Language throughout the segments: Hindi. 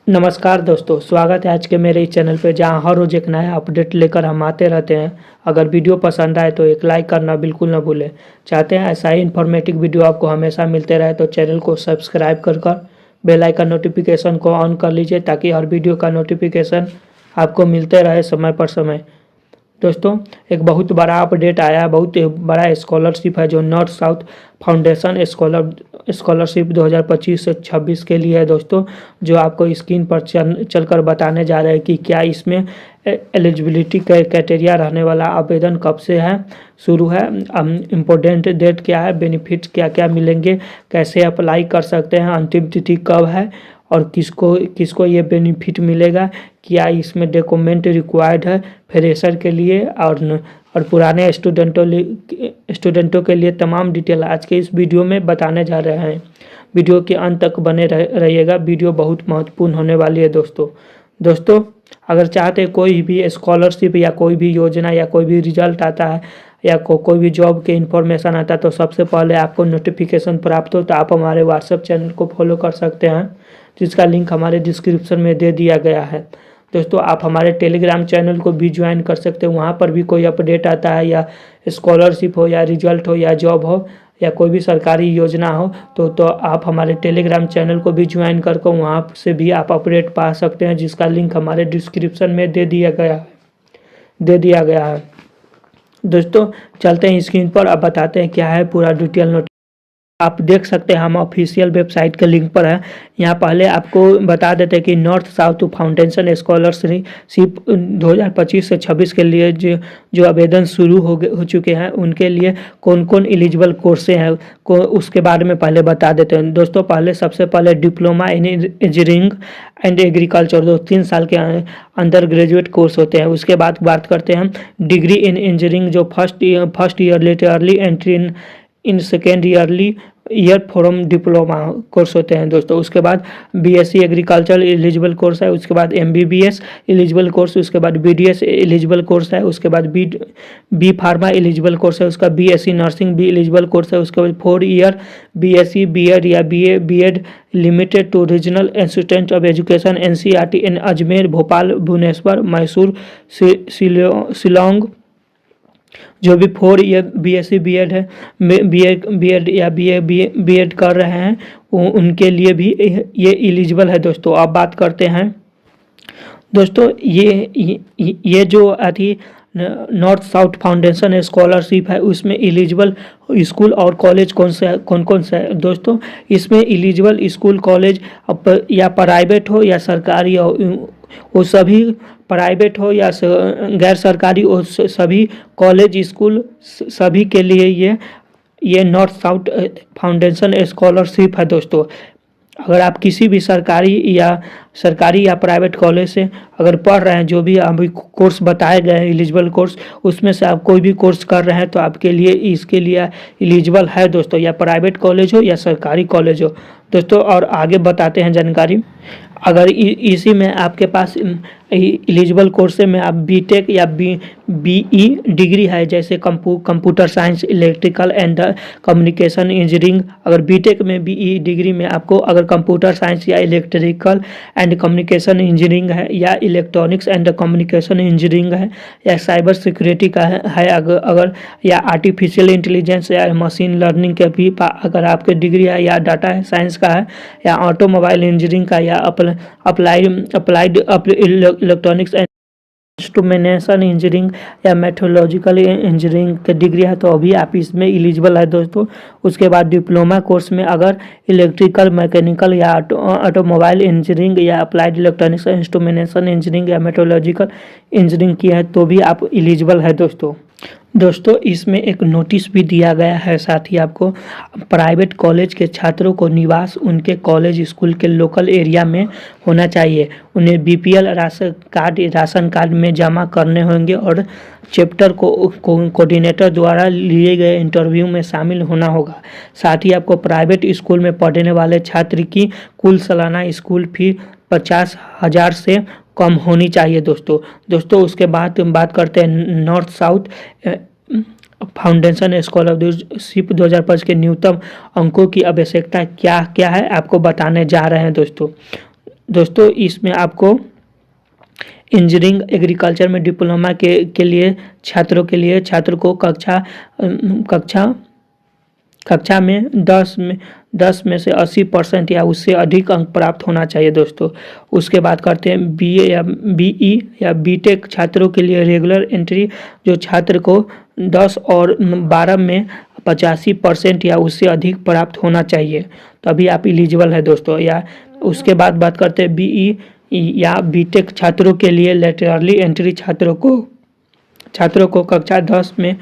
नमस्कार दोस्तों, स्वागत है आज के मेरे इस चैनल पे जहां हर रोज़ एक नया अपडेट लेकर हम आते रहते हैं। अगर वीडियो पसंद आए तो एक लाइक करना बिल्कुल ना भूलें। चाहते हैं ऐसा ही इन्फॉर्मेटिव वीडियो आपको हमेशा मिलते रहे तो चैनल को सब्सक्राइब कर बेल आइकन नोटिफिकेशन को ऑन कर लीजिए ताकि हर वीडियो का नोटिफिकेशन आपको मिलते रहे समय पर समय। दोस्तों, एक बहुत बड़ा अपडेट आया है। बहुत बड़ा स्कॉलरशिप है जो नॉर्थ साउथ फाउंडेशन स्कॉलरशिप 2025 से 26 के लिए है दोस्तों, जो आपको स्क्रीन पर चलकर बताने जा रहे हैं कि क्या इसमें एलिजिबिलिटी क्राइटेरिया रहने वाला आवेदन कब से है शुरू है, इम्पोर्टेंट डेट क्या है, बेनिफिट क्या क्या मिलेंगे, कैसे अप्लाई कर सकते हैं, अंतिम तिथि कब है और किसको किसको ये बेनिफिट मिलेगा, क्या इसमें डॉक्यूमेंट रिक्वायर्ड है फ्रेशर के लिए और पुराने स्टूडेंटों के लिए। तमाम डिटेल आज के इस वीडियो में बताने जा रहे हैं। वीडियो के अंत तक बने रहिएगा, वीडियो बहुत महत्वपूर्ण होने वाली है दोस्तों। अगर चाहते हैं कोई भी स्कॉलरशिप या कोई भी योजना या कोई भी रिजल्ट आता है या कोई भी जॉब के इन्फॉर्मेशन आता है तो सबसे पहले आपको नोटिफिकेशन प्राप्त हो तो आप हमारे व्हाट्सएप चैनल को फॉलो कर सकते हैं, जिसका लिंक हमारे डिस्क्रिप्शन में दे दिया गया है। दोस्तों, आप हमारे टेलीग्राम चैनल को भी ज्वाइन कर सकते हैं। वहाँ पर भी कोई अपडेट आता है या स्कॉलरशिप हो या रिजल्ट हो या जॉब हो या कोई भी सरकारी योजना हो तो आप हमारे टेलीग्राम चैनल को भी ज्वाइन करके वहाँ से भी आप अपडेट पा सकते हैं, जिसका लिंक हमारे डिस्क्रिप्शन में दे दिया गया है। दोस्तों, चलते हैं स्क्रीन पर, अब बताते हैं क्या है पूरा डिटेल। आप देख सकते हैं हम ऑफिशियल वेबसाइट के लिंक पर है। यहाँ पहले आपको बता देते हैं कि नॉर्थ साउथ फाउंडेशन स्कॉलरशिप 2025 से 26 के लिए जो आवेदन शुरू हो चुके हैं उनके लिए कौन कौन एलिजिबल कोर्से हैं उसके बारे में पहले बता देते हैं। दोस्तों, सबसे पहले diploma in engineering and agriculture 2-3 साल के अंडर ग्रेजुएट कोर्स होते हैं। उसके बाद बात करते हैं डिग्री इन इंजीनियरिंग जो first year laterally entry in second year from diploma course होते हैं दोस्तों। उसके बाद बीएससी एग्रीकल्चर एलिजिबल कोर्स है। उसके बाद एमबीबीएस एलिजिबल कोर्स, उसके बाद बीडीएस एलिजिबल कोर्स है। उसके बाद बी फार्मा एलिजिबल कोर्स है। उसका बीएससी नर्सिंग भी एलिजिबल कोर्स है। उसके बाद 4 ईयर बीएससी बीएड या BEd limited to regional institute of education NCERT in Ajmer, Bhopal, Bhubaneswar, Mysore, Shillong. जो भी 4 ईयर बीएससी बीएड है, बीएड या बीएड कर रहे हैं उनके लिए भी ये एलिजिबल है दोस्तों। अब बात करते हैं दोस्तों, ये जो अथी नॉर्थ साउथ फाउंडेशन स्कॉलरशिप है उसमें एलिजिबल स्कूल और कॉलेज कौन कौन सा है दोस्तों। इसमें एलिजिबल स्कूल कॉलेज या प्राइवेट हो या सरकारी हो, वो सभी प्राइवेट हो या गैर सरकारी हो, सभी कॉलेज स्कूल सभी के लिए ये नॉर्थ साउथ फाउंडेशन स्कॉलरशिप है दोस्तों। अगर आप किसी भी सरकारी या प्राइवेट कॉलेज से अगर पढ़ रहे हैं, जो भी अभी कोर्स बताए गए हैं एलिजिबल कोर्स, उसमें से आप कोई भी कोर्स कर रहे हैं तो आपके लिए इसके लिए एलिजिबल है दोस्तों, या प्राइवेट कॉलेज हो या सरकारी कॉलेज हो दोस्तों। और आगे बताते हैं जानकारी। अगर इसी में आपके पास एलिजिबल कोर्स में आप बीटेक या बीई डिग्री है, जैसे computer science, electrical and communication engineering. अगर बीटेक में बीई डिग्री में आपको अगर कंप्यूटर साइंस या इलेक्ट्रिकल एंड कम्युनिकेशन इंजीनियरिंग है या इलेक्ट्रॉनिक्स एंड कम्युनिकेशन इंजीनियरिंग है या साइबर सिक्योरिटी का है अगर या आर्टिफिशियल इंटेलिजेंस या मशीन लर्निंग के भी अगर आपके डिग्री है, या डाटा साइंस का है, या ऑटोमोबाइल इंजीनियरिंग का, या applied electronics and instrumentation engineering या मेट्रोलॉजिकल इंजीनियरिंग की डिग्री है तो अभी आप इसमें एलिजिबल है दोस्तों। उसके बाद डिप्लोमा कोर्स में अगर इलेक्ट्रिकल, मैकेनिकल या ऑटोमोबाइल इंजीनियरिंग या अप्लाइड इलेक्ट्रॉनिक्स इंस्ट्रूमेंटेशन इंजीनियरिंग या मेट्रोलॉजिकल इंजीनियरिंग की है तो भी आप एलिजिबल है दोस्तों। इसमें एक नोटिस भी दिया गया है साथ ही आपको। प्राइवेट कॉलेज के छात्रों को निवास उनके कॉलेज स्कूल के लोकल एरिया में होना चाहिए। उन्हें बीपीएल राशन कार्ड में जमा करने होंगे और चैप्टर कोऑर्डिनेटर द्वारा लिए गए इंटरव्यू में शामिल होना होगा। साथ ही आपको प्राइवेट स्कूल में पढ़ने वाले छात्र की कुल सालाना स्कूल फी 50,000 से कम होनी चाहिए दोस्तों। उसके बाद हम बात करते हैं नॉर्थ साउथ फाउंडेशन स्कॉलरशिप 2025 के न्यूनतम अंकों की आवश्यकता क्या क्या है आपको बताने जा रहे हैं दोस्तों। दोस्तों इसमें आपको इंजीनियरिंग एग्रीकल्चर में डिप्लोमा के लिए छात्र को कक्षा में 10 में से 80% या उससे अधिक अंक प्राप्त होना चाहिए दोस्तों। उसके बाद करते हैं बीए या बीई या बीटेक छात्रों के लिए रेगुलर एंट्री, जो छात्र को 10 और 12 में 85% या उससे अधिक प्राप्त होना चाहिए, तभी आप एलिजिबल है दोस्तों। या उसके बाद बात करते हैं बीई या बीटेक छात्रों के लिए लेटरली एंट्री छात्रों को कक्षा 10 में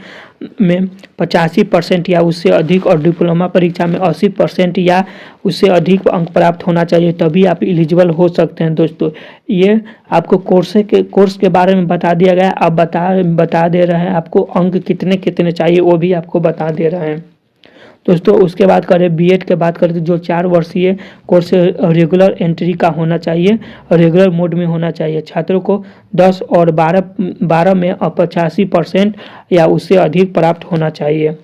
85% या उससे अधिक और डिप्लोमा परीक्षा में 80% या उससे अधिक अंक प्राप्त होना चाहिए, तभी आप एलिजिबल हो सकते हैं दोस्तों। ये आपको कोर्स के बारे में बता दिया गया, आप बता दे रहे हैं आपको अंक कितने चाहिए, वो भी आपको बता दे रहे हैं दोस्तों। उसके बाद करें बीएड के बात करें तो जो 4 वर्षीय कोर्स रेगुलर एंट्री का होना चाहिए, रेगुलर मोड में होना चाहिए। छात्रों को 10 और 12 में 85% या उससे अधिक प्राप्त होना चाहिए।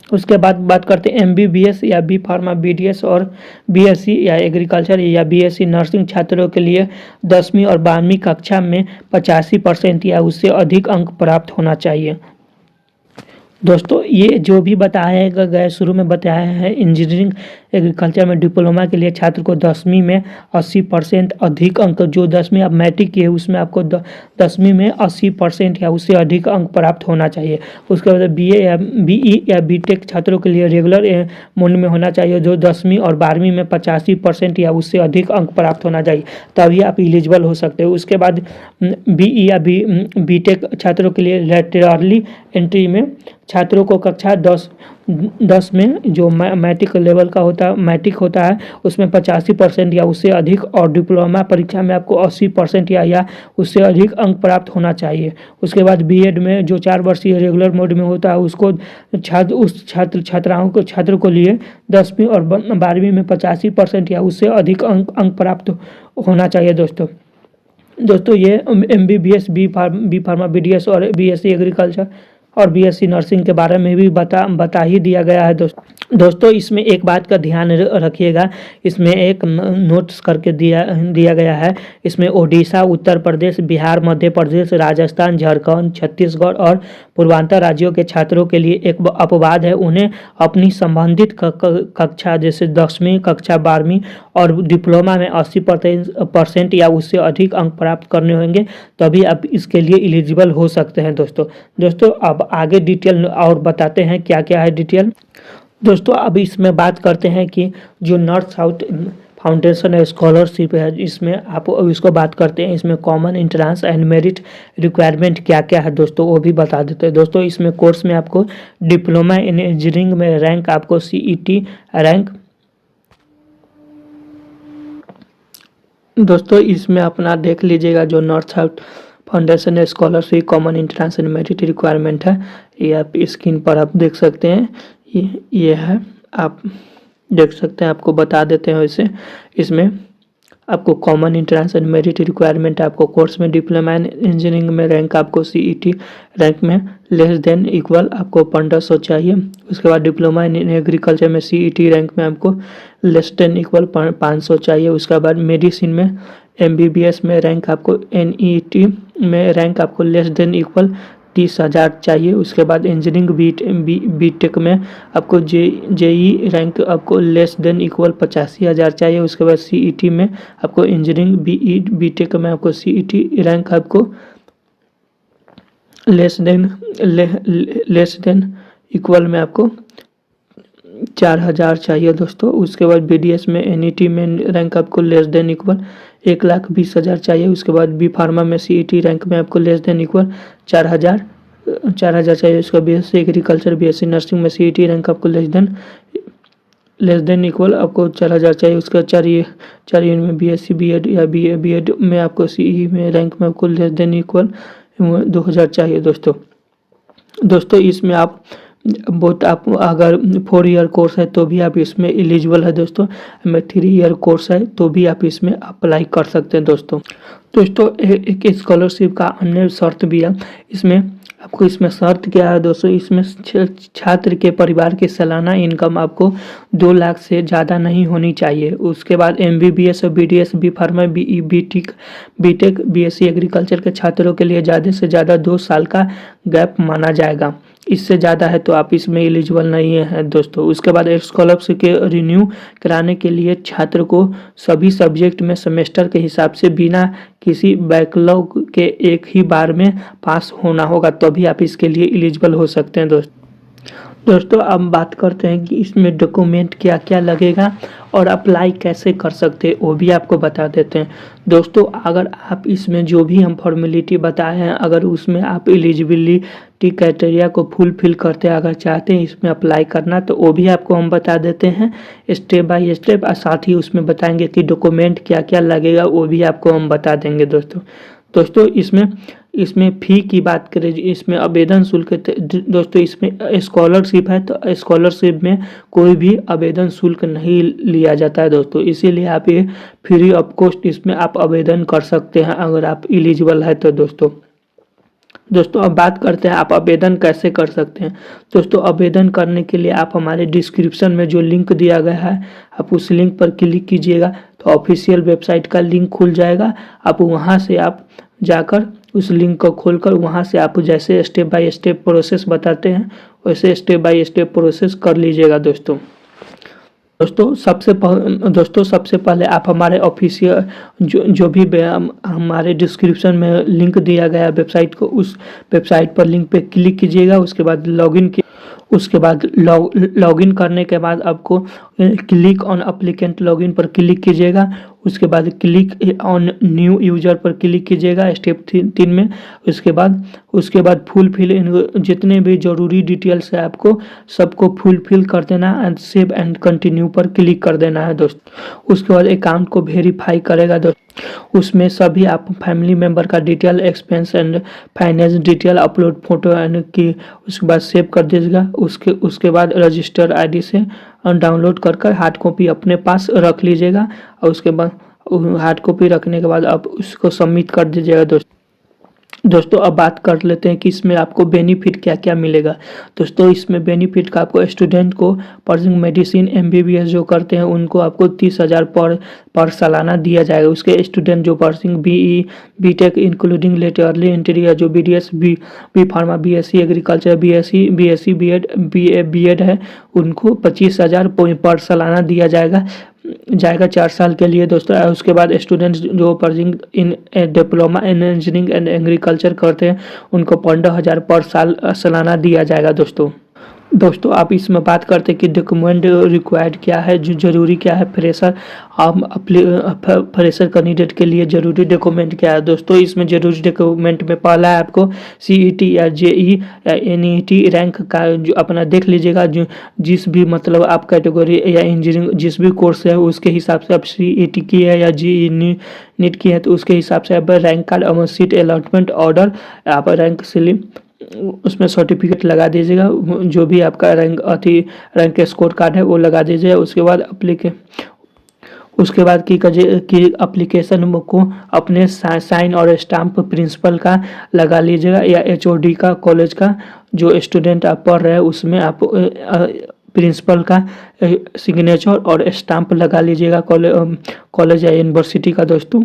उसके बाद बात करते हैं एमबीबीएस या बी फार्मा बीडीएस और बीएससी या एग्रीकल्चर या बीएससी नर्सिंग छात्रों के लिए 10वीं और 12वीं कक्षा में 85% या उससे अधिक अंक प्राप्त होना चाहिए दोस्तों। ये जो भी बताया गया शुरू में बताया है, इंजीनियरिंग एग्रीकल्चर में डिप्लोमा के लिए छात्र को 10वीं में 80% अधिक अंक, जो 10वीं आप मैट्रिक की है उसमें आपको 10वीं में 80% या उससे अधिक अंक प्राप्त होना चाहिए। उसके बाद बीए या बीई या बीटेक छात्रों के लिए रेगुलर मोड में होना चाहिए, जो 10वीं और 12वीं में 85% या उससे अधिक अंक प्राप्त होना चाहिए, तभी आप एलिजिबल हो सकते हो। उसके बाद बीई या बीटेक छात्रों के लिए लेटरली एंट्री में छात्रों को कक्षा 10 में जो मैट्रिक लेवल का मैट्रिक होता है उसमें 85% या उससे अधिक और डिप्लोमा परीक्षा में आपको 80% या उससे अधिक अंक प्राप्त होना चाहिए। उसके बाद बीएड में जो 4 वर्षीय रेगुलर मोड में होता है उसको छात्र को लिए 10वीं और 12वीं में 85% या उससे अधिक अंक प्राप्त होना चाहिए दोस्तों। ये एमबीबीएस बी फार्मा बीडीएस और बीएससी एग्रीकल्चर और बीएससी नर्सिंग के बारे में भी बता ही दिया गया है दोस्तों। इसमें एक बात का ध्यान रखिएगा, इसमें एक नोट्स करके दिया गया है। इसमें ओडिशा, उत्तर प्रदेश, बिहार, मध्य प्रदेश, राजस्थान, झारखंड, छत्तीसगढ़ और पूर्वांचल राज्यों के छात्रों के लिए एक अपवाद है। उन्हें अपनी संबंधित कक्षा जैसे 10वीं कक्षा 12वीं और डिप्लोमा में 80% या उससे अधिक अंक प्राप्त करने होंगे, तभी आप इसके लिए एलिजिबल हो सकते हैं दोस्तों। अब आगे डिटेल और बताते हैं क्या क्या है डिटेल दोस्तों। अब इसमें बात करते हैं कि जो नॉर्थ साउथ फाउंडेशन स्कॉलरशिप है, इसमें आप इसको बात करते हैं। इसमें common entrance and merit requirement क्या क्या है दोस्तों, वो भी बता देते हैं दोस्तों। इसमें कोर्स में आपको डिप्लोमा इन इंजीनियरिंग में रैंक आपको सीईटी रैंक दोस्तों। इसमें अपना देख लीजिएगा जो north south foundation scholarship common entrance and merit requirement है, ये आप स्क्रीन पर आप देख सकते हैं। ये है, आप देख सकते हैं, आपको बता देते हैं। वैसे इसमें आपको common entrance and merit requirement आपको कोर्स में डिप्लोमा इन इंजीनियरिंग में रैंक आपको सीईटी रैंक में लेस देन इक्वल आपको 1500 चाहिए। उसके बाद डिप्लोमा इन एग्रीकल्चर में सीईटी रैंक में आपको लेस देन इक्वल 500 चाहिए। उसके बाद मेडिसिन में एमबीबीएस में रैंक आपको एनईटी में रैंक आपको लेस देन इक्वल 30,000 चाहिए। उसके बाद इंजीनियरिंग बीटेक में आपको जेई रैंक आपको लेस देन इक्वल 85,000 चाहिए। उसके बाद सीईटी में आपको इंजीनियरिंग बीटेक में आपको सीईटी रैंक आपको लेस देन इक्वल में आपको 4,000 चाहिए दोस्तों। उसके बाद बीडीएस में एनईटी में रैंक आपको लेस देन इक्वल 1,20,000 चाहिए। उसके बाद बी फार्मा में सीईटी रैंक में आपको लेस देन इक्वल 4,000 चाहिए। उसका बीएससी एग्रीकल्चर बीएससी नर्सिंग में सीईटी रैंक आपको लेस देन इक्वल आपको 4,000 चाहिए। उसका 4 ईयर में बीएससी बीएड या बीएड में आपको सीई में रैंक में आपको लेस देन इक्वल 2,000 चाहिए दोस्तों। इसमें आप अगर 4 ईयर कोर्स है तो भी आप इसमें एलिजिबल है दोस्तों। में 3 ईयर कोर्स है तो भी आप इसमें अप्लाई कर सकते हैं दोस्तों। एक स्कॉलरशिप का अन्य शर्त भी है, इसमें आपको इसमें शर्त क्या है दोस्तों, इसमें छात्र के परिवार की सालाना इनकम आपको 2 लाख से ज़्यादा नहीं होनी चाहिए। उसके बाद MBBS और BDS, B pharma, BE, BTech, BSc agriculture के छात्रों के लिए ज़्यादा से ज़्यादा 2 साल का गैप माना जाएगा। इससे ज़्यादा है तो आप इसमें एलिजिबल नहीं है दोस्तों। उसके बाद स्कॉलरशिप के रिन्यू कराने के लिए छात्र को सभी सब्जेक्ट में सेमेस्टर के हिसाब से बिना किसी बैकलॉग के एक ही बार में पास होना होगा, तभी आप इसके लिए एलिजिबल हो सकते हैं दोस्तों अब बात करते हैं कि इसमें डॉक्यूमेंट क्या क्या लगेगा और अप्लाई कैसे कर सकते हैं, वो भी आपको बता देते हैं दोस्तों। अगर आप इसमें जो भी हम फॉर्मेलिटी बताए हैं, अगर उसमें आप एलिजिबिलिटी क्राइटेरिया को फुलफिल करते हैं, अगर चाहते हैं इसमें अप्लाई करना, तो वो भी आपको हम बता देते हैं स्टेप बाय स्टेप, और साथ ही उसमें बताएंगे कि डॉक्यूमेंट क्या क्या लगेगा, वो भी आपको हम बता देंगे दोस्तों। इसमें फ़ी की बात करें, इसमें आवेदन शुल्क दोस्तों, इसमें स्कॉलरशिप है तो स्कॉलरशिप में कोई भी आवेदन शुल्क नहीं लिया जाता है दोस्तों, इसीलिए आप ये फ्री ऑफ कॉस्ट इसमें आप आवेदन कर सकते हैं अगर आप एलिजिबल है तो दोस्तों अब बात करते हैं आप आवेदन कैसे कर सकते हैं। दोस्तों आवेदन करने के लिए आप हमारे डिस्क्रिप्शन में जो लिंक दिया गया है, आप उस लिंक पर क्लिक कीजिएगा तो ऑफिशियल वेबसाइट का लिंक खुल जाएगा। आप वहां से आप जाकर उस लिंक को खोलकर वहां से आप जैसे स्टेप बाय स्टेप प्रोसेस बताते हैं वैसे स्टेप बाय स्टेप प्रोसेस कर लीजिएगा दोस्तों सबसे पहले आप हमारे ऑफिशियल जो भी हमारे डिस्क्रिप्शन में लिंक दिया गया वेबसाइट को, उस वेबसाइट पर लिंक पे क्लिक कीजिएगा। उसके बाद लॉगिन करने के बाद आपको क्लिक ऑन एप्लीकेंट लॉगिन पर क्लिक कीजिएगा। उसके बाद क्लिक ऑन न्यू यूजर पर क्लिक कीजिएगा स्टेप 3 में। उसके बाद फुलफिल जितने भी जरूरी डिटेल्स है आपको सबको फुलफिल कर देना एंड सेव एंड कंटिन्यू पर क्लिक कर देना है दोस्तों। उसके बाद अकाउंट को वेरीफाई करेगा दोस्तों, उसमें सभी आप फैमिली मेंबर का detail, expense and finance detail, upload photo and की उसके बाद सेव कर दीजिएगा। उसके बाद रजिस्टर ID से डाउनलोड कर हार्ड कॉपी अपने पास रख लीजिएगा और उसके बाद हार्ड कॉपी रखने के बाद आप उसको सबमिट कर दीजिएगा दोस्तों अब बात कर लेते हैं कि इसमें आपको बेनिफिट क्या क्या मिलेगा। दोस्तों इसमें बेनिफिट का आपको स्टूडेंट को पर्सिंग मेडिसिन MBBS जो करते हैं उनको आपको 30,000 पर सालाना दिया जाएगा। उसके स्टूडेंट जो pursuing BE, BTech including laterally entry है, जो BDS, B pharma, BSc agriculture, BSc BEd है, उनको 25,000 पर सालाना दिया जाएगा 4 साल के लिए दोस्तों। उसके बाद स्टूडेंट्स जो pursuing in diploma in engineering and agriculture करते हैं उनको 15,000 पर सालाना दिया जाएगा दोस्तों आप इसमें बात करते हैं कि डॉक्यूमेंट रिक्वायर्ड क्या है, जो जरूरी क्या है, फ्रेशर कैंडिडेट के लिए जरूरी डॉक्यूमेंट क्या है। दोस्तों इसमें जरूरी डॉक्यूमेंट में पहला है आपको CET या JE या NET रैंक का जो अपना देख लीजिएगा, जो जिस भी मतलब आप कैटेगरी या इंजीनियरिंग जिस भी कोर्स है उसके हिसाब से आप CET की है या JE नीट की है तो उसके हिसाब से आप rank card, seat allotment order, आप रैंक स्लिप उसमें सर्टिफिकेट लगा दीजिएगा, जो भी आपका रैंक स्कोर कार्ड है वो लगा दीजिएगा। उसके बाद की एप्लीकेशन को अपने साइन और स्टाम्प प्रिंसिपल का लगा लीजिएगा या HOD का कॉलेज का जो स्टूडेंट आप पढ़ रहे हैं उसमें आप प्रिंसिपल का सिग्नेचर और स्टाम्प लगा लीजिएगा कॉलेज या यूनिवर्सिटी का दोस्तों।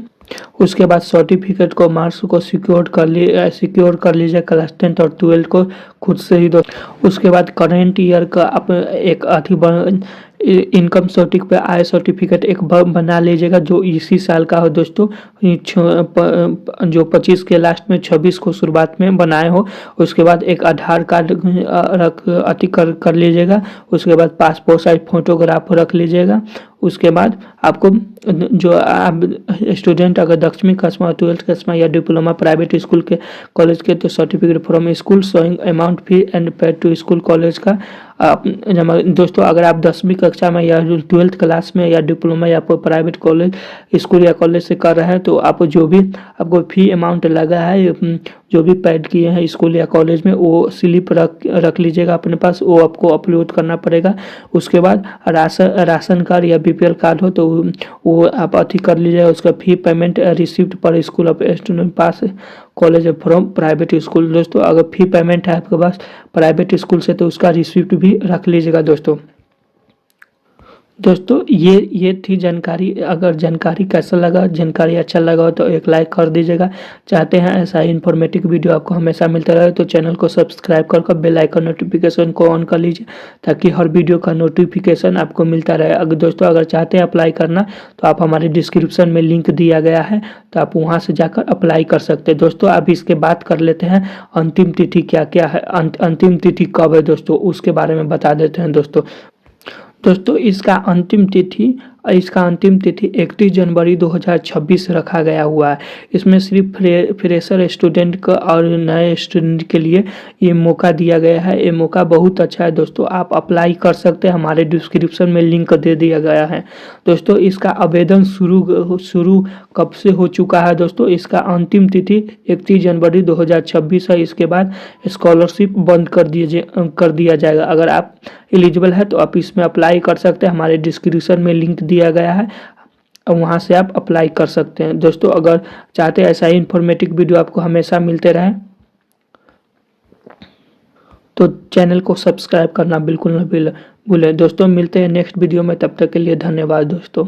उसके बाद सर्टिफिकेट को मार्क्स को सिक्योर कर लीजिए क्लास 10 और 12 को खुद से ही दोस्तों। उसके बाद करेंट ईयर का आप एक इनकम सर्टिफिकेट पे आय सर्टिफिकेट एक बना लीजिएगा जो इसी साल का हो दोस्तों, जो 25 के लास्ट में 26 को शुरुआत में बनाए हो। उसके बाद एक आधार कार्ड कर लीजिएगा। उसके बाद पासपोर्ट साइज फोटोग्राफ रख लीजिएगा। उसके बाद आपको जो आप स्टूडेंट अगर 10वीं कक्षा 12th कक्षा या डिप्लोमा प्राइवेट स्कूल के कॉलेज के तो certificate from school showing amount fee and paid to school college का दोस्तों अगर आप 10वीं कक्षा में या 12th क्लास में या डिप्लोमा या प्राइवेट कॉलेज स्कूल या कॉलेज से कर रहे हैं तो आप जो भी आपको फी अमाउंट लगा है जो भी पेड किए हैं स्कूल या कॉलेज में वो स्लिप रख लीजिएगा अपने पास, वो आपको अपलोड करना पड़ेगा। उसके बाद राशन कार्ड या बीपीएल कार्ड हो तो वो आप अथी कर लीजिएगा। उसका फी पेमेंट रिसिप्ट पर school of student pass college from private school. दोस्तों अगर फी पेमेंट है आपके पास प्राइवेट स्कूल से तो उसका रिसिप्ट भी रख लीजिएगा। दोस्तों ये थी जानकारी। अगर जानकारी कैसा लगा, जानकारी अच्छा लगा हो तो एक लाइक कर दीजिएगा। चाहते हैं ऐसा ही इन्फॉर्मेटिव वीडियो आपको हमेशा मिलता रहे तो चैनल को सब्सक्राइब कर बेल आइकन नोटिफिकेशन को ऑन कर लीजिए ताकि हर वीडियो का नोटिफिकेशन आपको मिलता रहे। अगर दोस्तों अगर चाहते हैं अप्लाई करना तो आप हमारे डिस्क्रिप्शन में लिंक दिया गया है, तो आप वहाँ से जाकर अप्लाई कर सकते हैं। दोस्तों अब इसके बात कर लेते हैं अंतिम तिथि क्या क्या है, अंतिम तिथि कब है दोस्तों उसके बारे में बता देते हैं। दोस्तों इसका अंतिम तिथि 31 जनवरी 2026 रखा गया हुआ है। इसमें सिर्फ फ्रेशर स्टूडेंट का और नए स्टूडेंट के लिए ये मौका दिया गया है। ये मौका बहुत अच्छा है दोस्तों, आप अप्लाई कर सकते हैं। हमारे डिस्क्रिप्शन में लिंक दे दिया गया है। दोस्तों इसका आवेदन शुरू कब से हो चुका है दोस्तों, इसका अंतिम तिथि 31 जनवरी 2026 है। इसके बाद स्कॉलरशिप बंद कर दिया जाएगा। अगर आप एलिजिबल है तो आप इसमें अप्लाई कर सकते हैं। हमारे डिस्क्रिप्शन में लिंक दिया गया है, वहाँ से आप अप्लाई कर सकते हैं। दोस्तों अगर चाहते हैं ऐसा ही इन्फॉर्मेटिव वीडियो आपको हमेशा मिलते रहे तो चैनल को सब्सक्राइब करना बिल्कुल न भूलें। दोस्तों मिलते हैं नेक्स्ट वीडियो में, तब तक के लिए धन्यवाद दोस्तों।